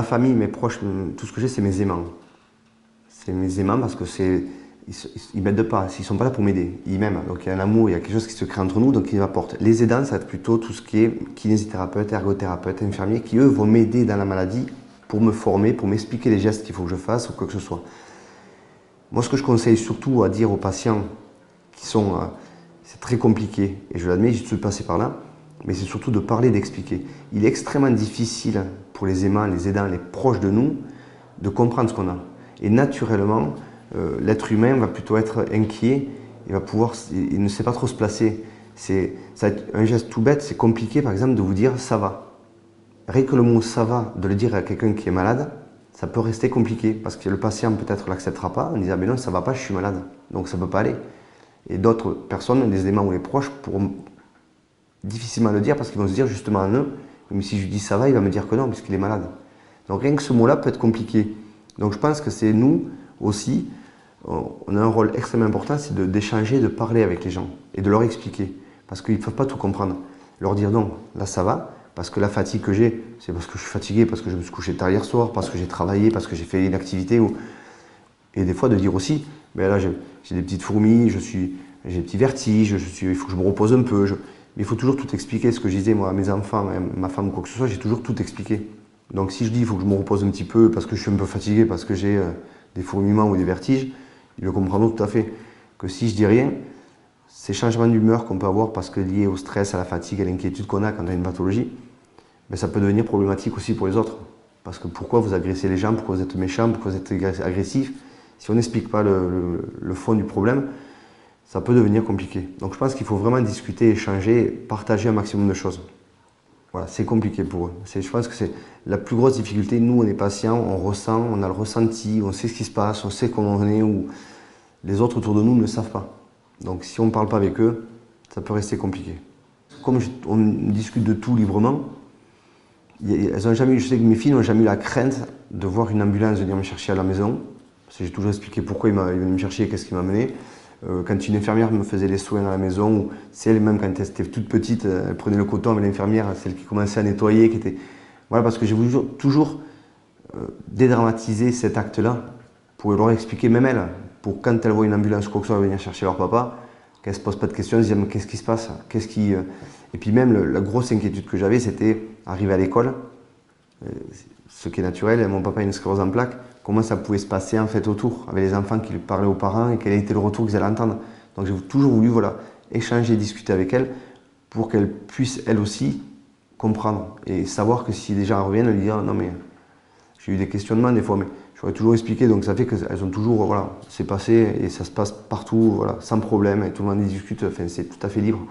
famille, mes proches, tout ce que j'ai, c'est mes aimants. C'est mes aimants parce que ils m'aident pas, ils sont pas là pour m'aider, ils m'aiment. Donc il y a un amour, il y a quelque chose qui se crée entre nous, donc ils m'apportent. Les aidants, ça va être plutôt tout ce qui est kinésithérapeute, ergothérapeute, infirmier, qui eux vont m'aider dans la maladie pour me former, pour m'expliquer les gestes qu'il faut que je fasse ou quoi que ce soit. Moi, ce que je conseille surtout à dire aux patients qui sont, c'est très compliqué, et je l'admets, je suis passé par là, mais c'est surtout de parler, d'expliquer. Il est extrêmement difficile pour les aimants, les aidants, les proches de nous, de comprendre ce qu'on a. Et naturellement, l'être humain va plutôt être inquiet, il ne sait pas trop se placer. Ça va être un geste tout bête, c'est compliqué par exemple de vous dire ça va. Rien que le mot ça va, de le dire à quelqu'un qui est malade, ça peut rester compliqué parce que le patient peut-être ne l'acceptera pas en disant mais non ça va pas, je suis malade, donc ça ne peut pas aller. Et d'autres personnes, les aimants ou les proches, pourront difficilement le dire parce qu'ils vont se dire justement en eux, mais si je lui dis ça va, il va me dire que non puisqu'il est malade. Donc rien que ce mot-là peut être compliqué. Donc je pense que c'est nous aussi, on a un rôle extrêmement important, c'est d'échanger, de parler avec les gens et de leur expliquer. Parce qu'ils ne peuvent pas tout comprendre. Leur dire non, là ça va, parce que la fatigue que j'ai, c'est parce que je suis fatigué, parce que je me suis couché tard hier soir, parce que j'ai travaillé, parce que j'ai fait une activité. Et des fois de dire aussi, ben là j'ai des petites fourmis, j'ai des petits vertiges, il faut que je me repose un peu. Mais il faut toujours tout expliquer. Ce que je disais moi à mes enfants, à ma femme ou quoi que ce soit, j'ai toujours tout expliqué. Donc si je dis il faut que je me repose un petit peu parce que je suis un peu fatigué, parce que j'ai des fourmillements ou des vertiges, ils le comprendront tout à fait. Que si je dis rien, ces changements d'humeur qu'on peut avoir parce que liés au stress, à la fatigue, à l'inquiétude qu'on a quand on a une pathologie, ben ça peut devenir problématique aussi pour les autres. Parce que pourquoi vous agressez les gens, pourquoi vous êtes méchant, pourquoi vous êtes agressif, si on n'explique pas le fond du problème, ça peut devenir compliqué. Donc je pense qu'il faut vraiment discuter, échanger, partager un maximum de choses. Voilà, c'est compliqué pour eux. Je pense que c'est la plus grosse difficulté. Nous, on est patients, on ressent, on a le ressenti, on sait ce qui se passe, on sait comment on est, ou les autres autour de nous ne le savent pas. Donc si on ne parle pas avec eux, ça peut rester compliqué. Comme on discute de tout librement, elles ont jamais, je sais que mes filles n'ont jamais eu la crainte de voir une ambulance venir me chercher à la maison. Parce que j'ai toujours expliqué pourquoi il venait me chercher et qu'est-ce qui m'a amené. Quand une infirmière me faisait les soins à la maison, ou c'est elle-même quand elle était toute petite, elle prenait le coton avec l'infirmière, celle qui commençait à nettoyer, qui était... Voilà, parce que j'ai voulu toujours dédramatiser cet acte-là, pour leur expliquer, même elle, pour quand elle voit une ambulance ou quoi que ce soit venir chercher leur papa, qu'elle ne se pose pas de questions, elle se dit qu'est-ce qui se passe, Et puis même la grosse inquiétude que j'avais, c'était arriver à l'école, ce qui est naturel, mon papa a une sclérose en plaques, comment ça pouvait se passer en fait autour, avec les enfants qui parlaient aux parents et quel était le retour qu'ils allaient entendre. Donc j'ai toujours voulu voilà, échanger, discuter avec elle pour qu'elle puisse elle aussi comprendre et savoir que si les gens reviennent, elle lui dire non mais j'ai eu des questionnements des fois, mais j'aurais toujours expliqué, donc ça fait qu'elles ont toujours, voilà, c'est passé et ça se passe partout, voilà, sans problème, et tout le monde y discute, enfin, c'est tout à fait libre.